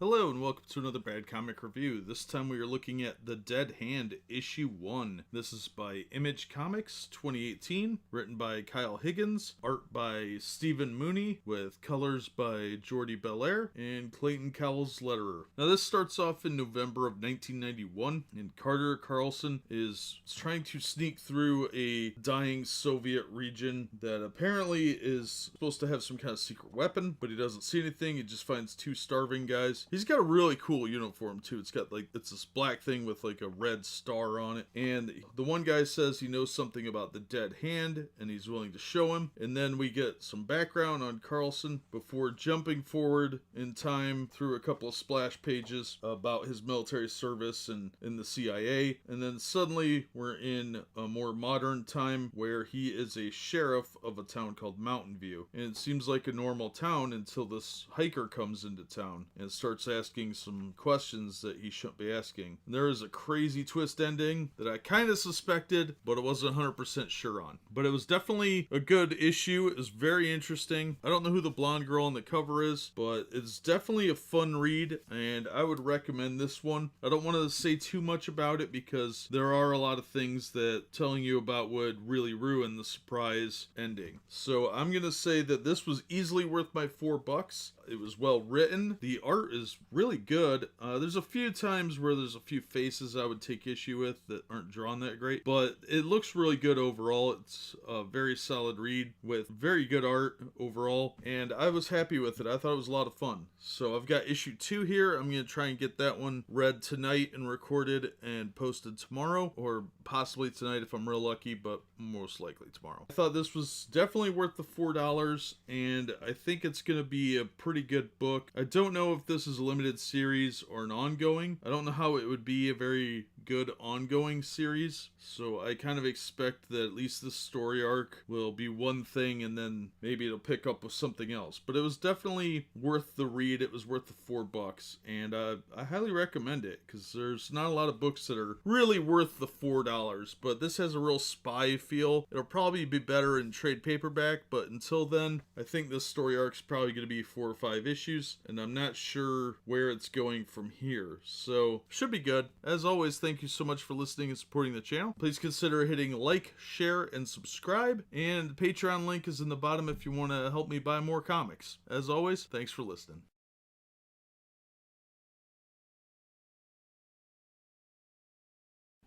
Hello and welcome to another Bad Comic Review. This time we are looking at The Dead Hand, Issue 1. This is by Image Comics, 2018, written by Kyle Higgins, art by Stephen Mooney, with colors by Jordi Belair, and Clayton Cowles letterer. Now this starts off in November of 1991, and Carter Carlson is trying to sneak through a dying Soviet region that apparently is supposed to have some kind of secret weapon, but he doesn't see anything. He just finds two starving guys. He's got a really cool uniform too. It's got it's this black thing with like a red star on it. And the one guy says he knows something about the dead hand and he's willing to show him. And then we get some background on Carlson before jumping forward in time through a couple of splash pages about his military service and in the CIA. And then suddenly we're in a more modern time where he is a sheriff of a town called Mountain View. And it seems like a normal town until this hiker comes into town and starts asking some questions that he shouldn't be asking. And there is a crazy twist ending that I kind of suspected, but I wasn't 100% sure on. But it was definitely a good issue. It was very interesting. I don't know who the blonde girl on the cover is, but it's definitely a fun read, and I would recommend this one. I don't want to say too much about it because there are a lot of things that telling you about would really ruin the surprise ending. So I'm going to say that this was easily worth my $4. It was well written. The art is really good. There's a few times where there's a few faces I would take issue with that aren't drawn that great, but it looks really good overall. It's a very solid read with very good art overall, and I was happy with it. I thought it was a lot of fun. So I've got issue 2 here. I'm going to try and get that one read tonight and recorded and posted tomorrow, or possibly tonight if I'm real lucky, but most likely tomorrow. I thought this was definitely worth the $4, and I think it's going to be a pretty good book. I don't know if this is a limited series or an ongoing. I don't know how it would be a very good ongoing series, so I kind of expect that at least this story arc will be one thing and then maybe it'll pick up with something else. But it was definitely worth the read. It was worth the $4, and I highly recommend it because there's not a lot of books that are really worth the $4, but this has a real spy feel. It'll probably be better in trade paperback, but until then, I think this story arc's probably going to be 4 or 5 issues, and I'm not sure where it's going from here, so should be good. As always, thank you so much for listening and supporting the channel. Please consider hitting like, share, and subscribe, and the Patreon link is in the bottom if you want to help me buy more comics. As always, thanks for listening.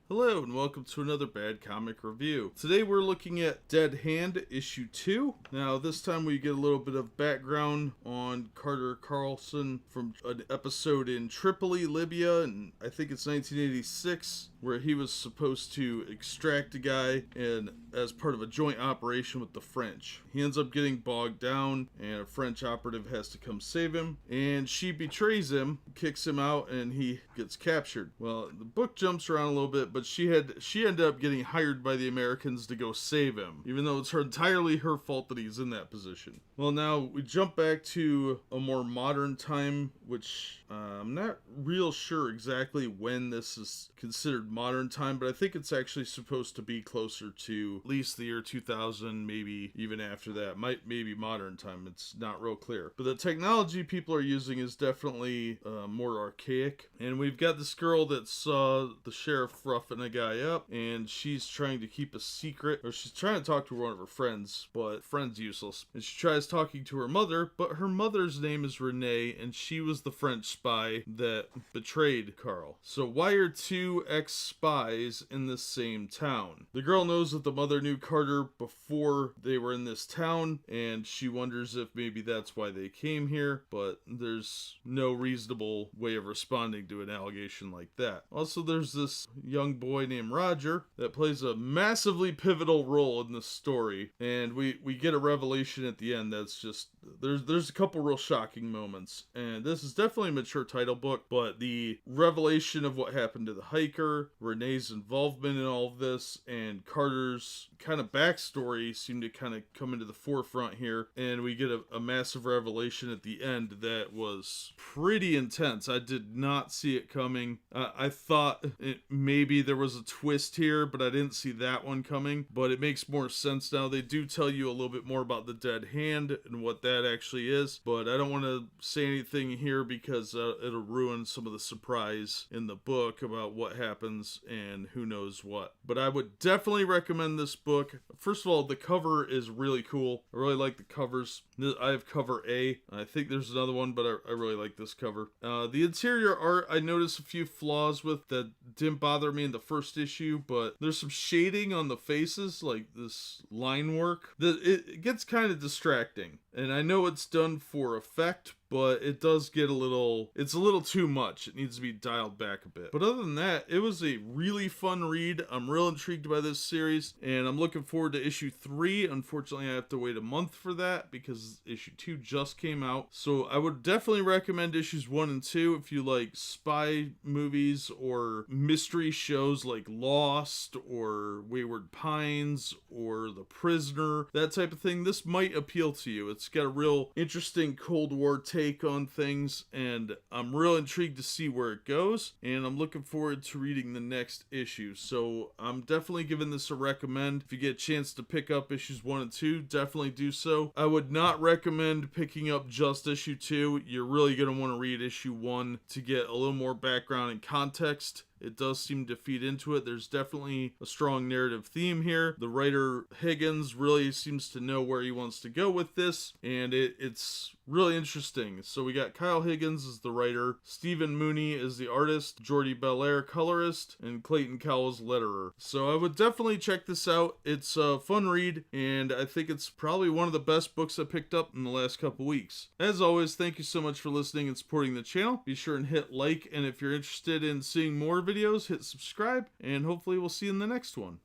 Hello and welcome to another Bad Comic Review. Today we're looking at Dead Hand, Issue 2. Now this time we get a little bit of background on Carter Carlson from an episode in Tripoli, Libya, and I think it's 1986, where he was supposed to extract a guy and as part of a joint operation with the French. He ends up getting bogged down and a French operative has to come save him, and she betrays him, kicks him out, and he gets captured. Well, the book jumps around a little bit, but she ended up getting hired by the Americans to go save him, even though it's entirely her fault that he's in that position. Well, now we jump back to a more modern time, which I'm not real sure exactly when this is considered modern time, but I think it's actually supposed to be closer to at least the year 2000, maybe even after that. Maybe modern time. It's not real clear. But the technology people are using is definitely more archaic. And we've got this girl that saw the sheriff roughing a guy up, and she's trying to keep a secret, or she's trying to talk to one of her friends, but friend's useless. And she tries talking to her mother, but her mother's name is Renee, and she was the French spy that betrayed Carl. So why are two ex-spies in the same town? The girl knows that the mother knew Carter before they were in this town, and she wonders if maybe that's why they came here, but there's no reasonable way of responding to an allegation like that. Also, there's this young boy named Roger that plays a massively pivotal role in the story, and we get a revelation at the end that's just, there's a couple real shocking moments, and this is definitely a mature title book, but the revelation of what happened to the hiker, Renee's involvement in all of this, and Carter's kind of backstory seem to kind of come into the forefront here, and we get a massive revelation at the end that was pretty intense. I did not see it coming. I thought maybe there was a twist here, but I didn't see that one coming. But it makes more sense now. They do tell you a little bit more about the dead hand and what that actually is, but I don't want to say anything here because it'll ruin some of the surprise in the book about what happens and who knows what. But I would definitely recommend this book. First of all, the cover is really cool. I really like the covers. I have cover A. I think there's another one, but I really like this cover. The interior art, I noticed a few flaws with that didn't bother me in the first issue, but there's some shading on the faces, like this line work. It gets kind of distracting. And I know it's done for effect, but it does get it's a little too much. It needs to be dialed back a bit. But other than that, it was a really fun read. I'm real intrigued by this series, and I'm looking forward to issue 3. Unfortunately, I have to wait a month for that because issue 2 just came out. So I would definitely recommend issues 1 and 2 if you like spy movies or mystery shows like Lost or Wayward Pines or The Prisoner, that type of thing. This might appeal to you. It's got a real interesting Cold War take on things, and I'm real intrigued to see where it goes, and I'm looking forward to reading the next issue. So I'm definitely giving this a recommend. If you get a chance to pick up issues 1 and 2, definitely do so. I would not recommend picking up just issue 2. You're really going to want to read issue 1 to get a little more background and context. It does seem to feed into it. There's definitely a strong narrative theme here. The writer Higgins really seems to know where he wants to go with this, and it's really interesting. So we got Kyle Higgins as the writer, Stephen Mooney is the artist, Jordi Belair colorist, and Clayton Cowles letterer. So I would definitely check this out. It's a fun read, and I think it's probably one of the best books I picked up in the last couple weeks. As always, thank you so much for listening and supporting the channel. Be sure and hit like, and if you're interested in seeing more videos, hit subscribe, and hopefully we'll see you in the next one.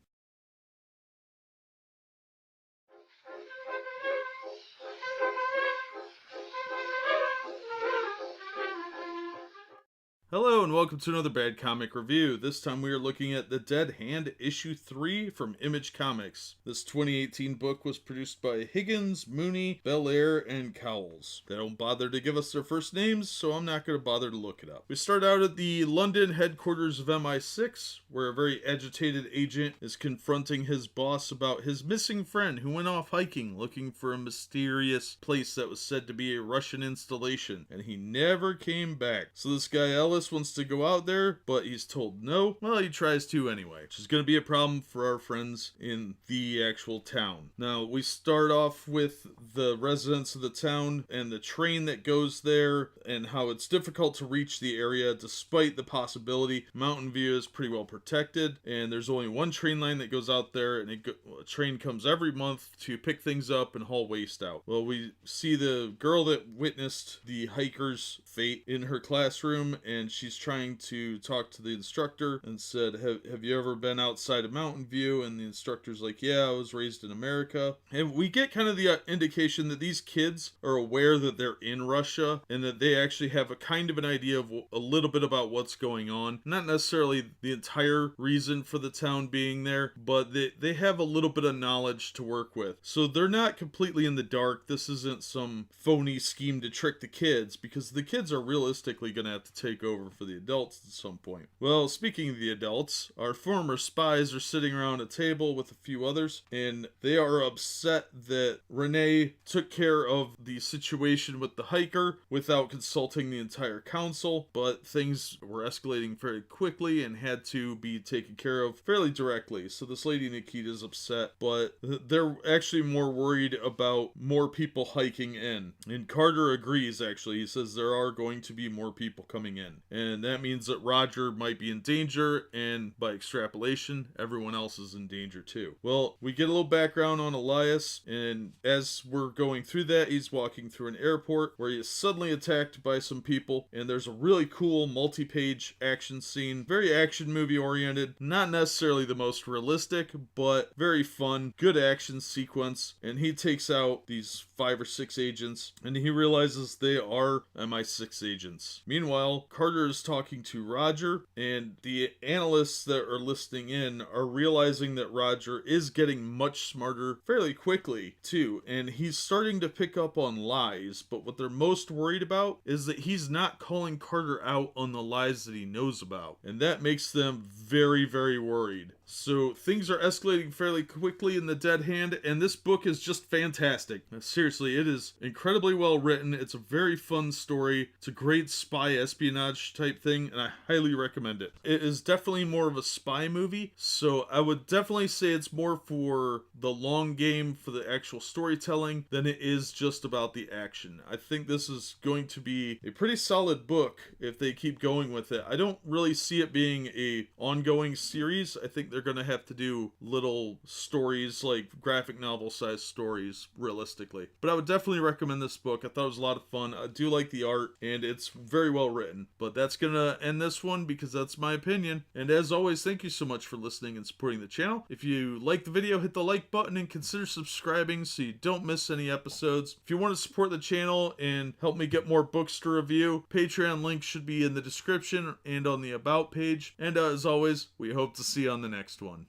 Hello and welcome to another Bad Comic Review. This time we are looking at The Dead Hand issue 3 from Image Comics. This 2018 book was produced by Higgins, Mooney, Belair, and Cowles. They don't bother to give us their first names, so I'm not going to bother to look it up. We start out at the London headquarters of MI6, where a very agitated agent is confronting his boss about his missing friend who went off hiking looking for a mysterious place that was said to be a Russian installation, and he never came back. So this guy Ellis wants to go out there, but he's told no. Well, he tries to anyway, which is going to be a problem for our friends in the actual town. Now, we start off with the residents of the town and the train that goes there and how it's difficult to reach the area despite the possibility. Mountain View is pretty well protected, and there's only one train line that goes out there, and a train comes every month to pick things up and haul waste out. Well, we see the girl that witnessed the hiker's fate in her classroom, and she's trying to talk to the instructor and said, have you ever been outside of Mountain View? And the instructor's like, yeah, I was raised in America. And we get kind of the indication that these kids are aware that they're in Russia and that they actually have a kind of an idea of a little bit about what's going on. Not necessarily the entire reason for the town being there, but they have a little bit of knowledge to work with. So they're not completely in the dark. This isn't some phony scheme to trick the kids, because the kids are realistically going to have to take over for the adults at some point. Well, speaking of the adults, our former spies are sitting around a table with a few others, and they are upset that Renee took care of the situation with the hiker without consulting the entire council, but things were escalating very quickly and had to be taken care of fairly directly. So this lady Nikita is upset, but they're actually more worried about more people hiking in. And Carter agrees, actually. He says there are going to be more people coming in. And that means that Roger might be in danger, and by extrapolation, everyone else is in danger too. Well, we get a little background on Elias, and as we're going through that, he's walking through an airport where he is suddenly attacked by some people, and there's a really cool multi-page action scene, very action movie oriented, not necessarily the most realistic, but very fun, good action sequence, and he takes out these 5 or 6 agents, and he realizes they are MI6 agents. Meanwhile, Carter Carter is talking to Roger, and the analysts that are listening in are realizing that Roger is getting much smarter fairly quickly, too, and he's starting to pick up on lies, but what they're most worried about is that he's not calling Carter out on the lies that he knows about, and that makes them very, very worried. So things are escalating fairly quickly in The Dead Hand, and this book is just fantastic. Seriously, it is incredibly well written. It's a very fun story. It's a great spy espionage type thing, and I highly recommend it. It is definitely more of a spy movie, so I would definitely say it's more for the long game, for the actual storytelling, than it is just about the action. I think this is going to be a pretty solid book if they keep going with it. I don't really see it being a ongoing series. I think they're going to have to do little stories, like graphic novel sized stories, realistically. But I would definitely recommend this book. I thought it was a lot of fun. I do like the art, and it's very well written. But that's going to end this one because that's my opinion. And as always, thank you so much for listening and supporting the channel. If you like the video, hit the like button and consider subscribing so you don't miss any episodes. If you want to support the channel and help me get more books to review, Patreon link should be in the description and on the About page. And as always, we hope to see you on the next one.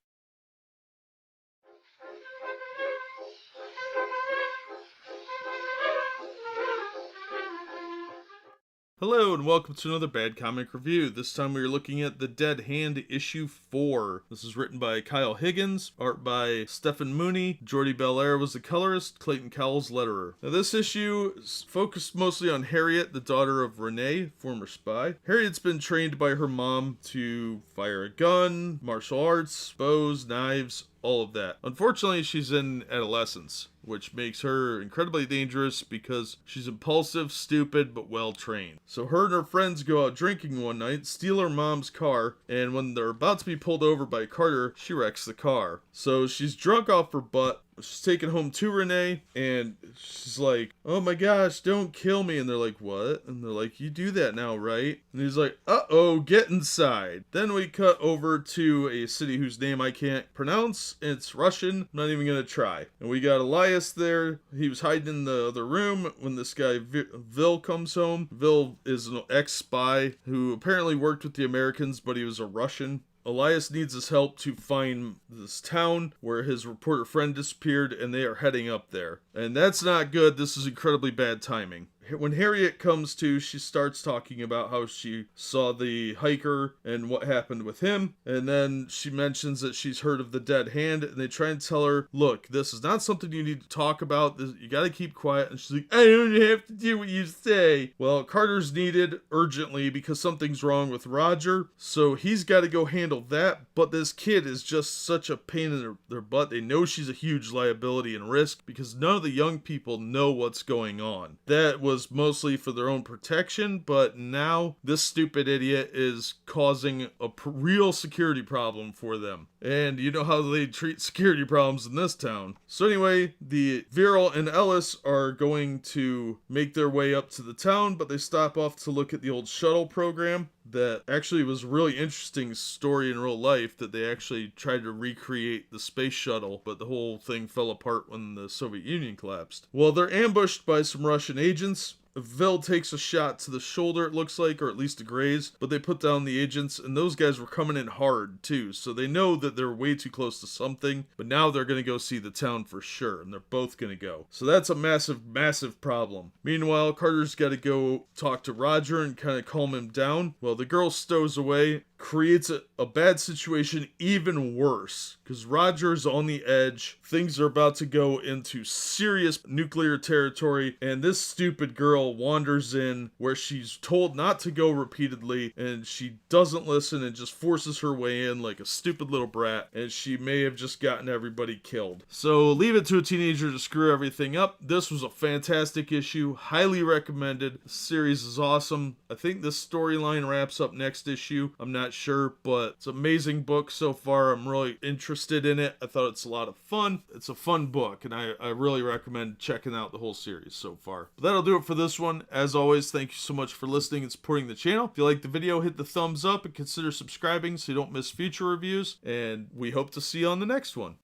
Hello and welcome to another Bad Comic Review. This time we are looking at The Dead Hand issue 4. This is written by Kyle Higgins, art by Stephen Mooney, Jordi Belair was the colorist, Clayton Cowles letterer. Now this issue is focused mostly on Harriet, the daughter of Renee, former spy. Harriet's been trained by her mom to fire a gun, martial arts, bows, knives, all of that. Unfortunately, she's in adolescence, which makes her incredibly dangerous because she's impulsive, stupid, but well trained. So her and her friends go out drinking one night, steal her mom's car, and when they're about to be pulled over by Carter, she wrecks the car. So she's drunk off her butt. She's taken home to Renee, and she's like, "Oh my gosh, don't kill me." And they're like, "What?" And they're like, "You do that now, right?" And he's like, "Uh-oh, get inside." Then we cut over to a city whose name I can't pronounce. It's Russian. I'm not even gonna try. And we got Elias there. He was hiding in the other room when this guy, Vil, comes home. Vil is an ex-spy who apparently worked with the Americans, but he was a Russian. Elias needs his help to find this town where his reporter friend disappeared, and they are heading up there. And that's not good. This is incredibly bad timing. When Harriet comes to, she starts talking about how she saw the hiker and what happened with him. And then she mentions that she's heard of the Dead Hand, and they try and tell her, "Look, this is not something you need to talk about. You gotta keep quiet." And she's like, "I don't have to do what you say." Well, Carter's needed urgently because something's wrong with Roger. So he's got to go handle that. But this kid is just such a pain in their butt. They know she's a huge liability and risk because none of the young people know what's going on. That was mostly for their own protection, but now this stupid idiot is causing a real security problem for them. And you know how they treat security problems in this town. So anyway, the Viral and Ellis are going to make their way up to the town, but they stop off to look at the old shuttle program that actually was a really interesting story in real life, that they actually tried to recreate the space shuttle, but the whole thing fell apart when the Soviet Union collapsed. Well, they're ambushed by some Russian agents. Vil takes a shot to the shoulder, it looks like, or at least a graze, but they put down the agents, and those guys were coming in hard, too, so they know that they're way too close to something, but now they're gonna go see the town for sure, and they're both gonna go. So that's a massive, massive problem. Meanwhile, Carter's gotta go talk to Roger and kind of calm him down. Well, the girl stows away, creates a bad situation even worse, because Roger's on the edge, things are about to go into serious nuclear territory, and this stupid girl wanders in where she's told not to go repeatedly, and she doesn't listen and just forces her way in like a stupid little brat, and she may have just gotten everybody killed. So leave it to a teenager to screw everything up. This was a fantastic issue, highly recommended. The series is awesome. I think this storyline wraps up next issue. I'm not sure, but it's an amazing book so far. I'm really interested in it. I thought it's a lot of fun. It's a fun book, and I really recommend checking out the whole series so far. But that'll do it for this one. As always, thank you so much for listening and supporting the channel. If you like the video, hit the thumbs up and consider subscribing so you don't miss future reviews, and we hope to see you on the next one.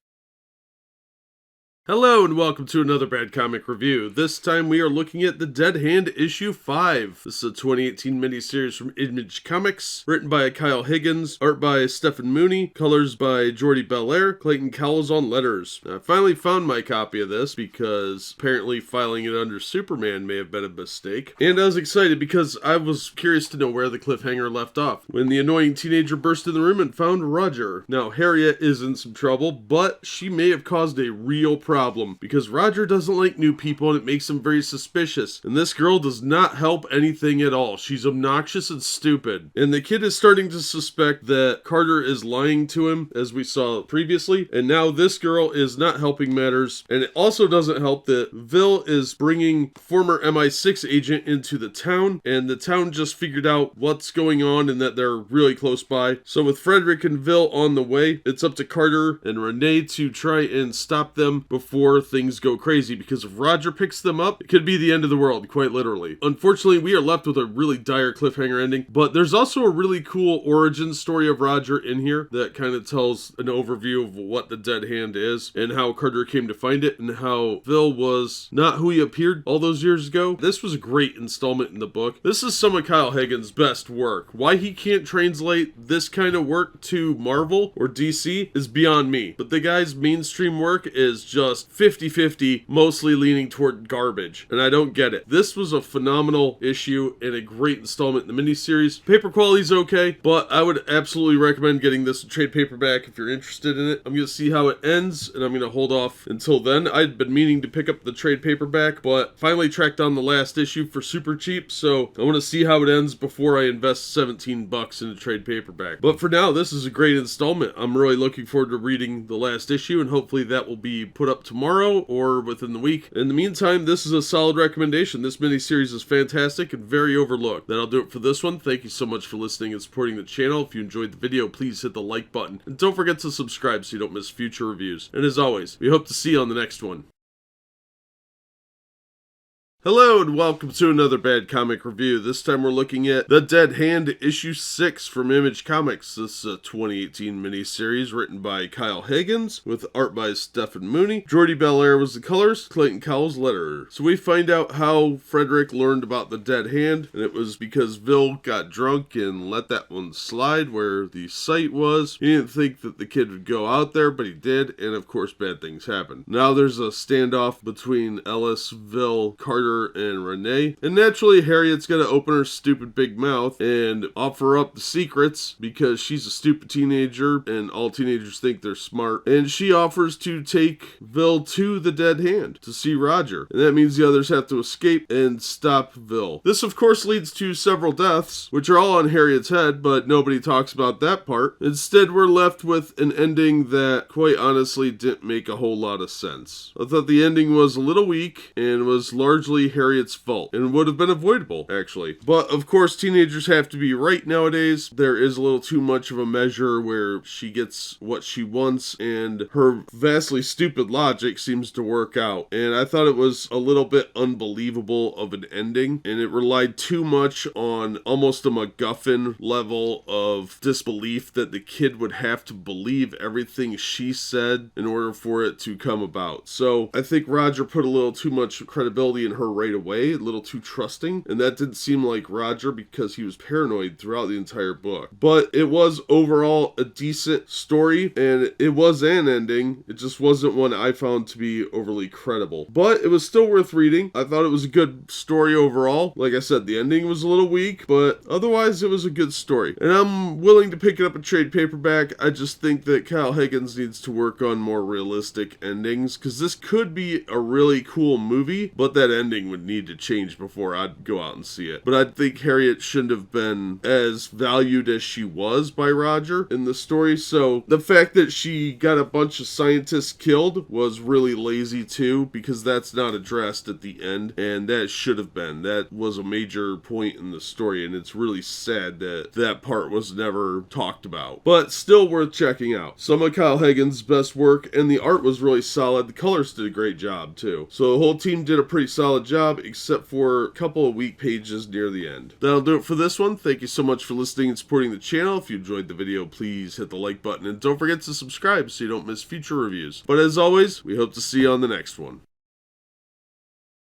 Hello and welcome to another Bad Comic Review. This time we are looking at The Dead Hand issue 5. This is a 2018 miniseries from Image Comics, written by Kyle Higgins, art by Stephen Mooney, colors by Jordi Belair, Clayton Cowles on letters. I finally found my copy of this because apparently filing it under Superman may have been a mistake. And I was excited because I was curious to know where the cliffhanger left off, when the annoying teenager burst in the room and found Roger. Now Harriet is in some trouble, but she may have caused a real problem because Roger doesn't like new people and it makes him very suspicious. And this girl does not help anything at all. She's obnoxious and stupid. And the kid is starting to suspect that Carter is lying to him, as we saw previously. And now this girl is not helping matters. And it also doesn't help that Vil is bringing former MI6 agent into the town. And the town just figured out what's going on and that they're really close by. So with Frederick and Vil on the way, it's up to Carter and Renee to try and stop them before things go crazy, because if Roger picks them up, it could be the end of the world, quite literally. Unfortunately, we are left with a really dire cliffhanger ending, but there's also a really cool origin story of Roger in here that kind of tells an overview of what the Dead Hand is and how Carter came to find it and how Vil was not who he appeared all those years ago. This was a great installment in the book. This is some of Kyle Higgins' best work. Why he can't translate this kind of work to Marvel or DC is beyond me, but the guy's mainstream work is just 50-50, mostly leaning toward garbage, and I don't get it. This was a phenomenal issue and a great installment in the miniseries. Paper quality's okay, but I would absolutely recommend getting this in trade paperback if you're interested in it. I'm going to see how it ends, and I'm going to hold off until then. I'd been meaning to pick up the trade paperback, but finally tracked down the last issue for super cheap, so I want to see how it ends before I invest $17 in a trade paperback. But for now, this is a great installment. I'm really looking forward to reading the last issue, and hopefully that will be put up tomorrow or within the week. In the meantime, this is a solid recommendation. This miniseries is fantastic and very overlooked. That'll do it for this one. Thank you so much for listening and supporting the channel. If you enjoyed the video, please hit the like button. And don't forget to subscribe so you don't miss future reviews. And as always, we hope to see you on the next one. Hello and welcome to another Bad Comic Review. This time we're looking at The Dead Hand issue 6 from Image Comics. This is a 2018 miniseries written by Kyle Higgins with art by Stephen Mooney. Jordi Belair was the colors, Clayton Cowles letterer. So we find out how Frederick learned about the Dead Hand, and it was because Vil got drunk and let that one slide where the site was. He didn't think that the kid would go out there, but he did, and of course bad things happened. Now there's a standoff between Ellis, Vil, Carter, and Renee, and naturally Harriet's gonna open her stupid big mouth and offer up the secrets because she's a stupid teenager and all teenagers think they're smart, and she offers to take Vil to the Dead Hand to see Roger, and that means the others have to escape and stop Vil. This of course leads to several deaths, which are all on Harriet's head, but nobody talks about that part. Instead we're left with an ending that quite honestly didn't make a whole lot of sense. I thought the ending was a little weak and was largely Harriet's fault, and would have been avoidable, actually. But of course, teenagers have to be right nowadays. There is a little too much of a measure where she gets what she wants, and her vastly stupid logic seems to work out. And I thought it was a little bit unbelievable of an ending, and it relied too much on almost a MacGuffin level of disbelief that the kid would have to believe everything she said in order for it to come about. So I think Roger put a little too much credibility in her right away, a little too trusting, and that didn't seem like Roger because he was paranoid throughout the entire book. But it was overall a decent story, and it was an ending. It just wasn't one I found to be overly credible. But it was still worth reading. I thought it was a good story overall. Like I said, the ending was a little weak, but otherwise it was a good story. And I'm willing to pick it up in trade paperback. I just think that Kyle Higgins needs to work on more realistic endings, because this could be a really cool movie, but that ending would need to change before I'd go out and see it. But I think Harriet shouldn't have been as valued as she was by Roger in the story, so the fact that she got a bunch of scientists killed was really lazy too, because that's not addressed at the end, and that should have been. That was a major point in the story, and it's really sad that that part was never talked about. But still worth checking out. Some of Kyle Higgins' best work, and the art was really solid. The colors did a great job too. So the whole team did a pretty solid job, except for a couple of weak pages near the end. That'll do it for this one. Thank you so much for listening and supporting the channel. If you enjoyed the video, please hit the like button and don't forget to subscribe so you don't miss future reviews. But as always, we hope to see you on the next one.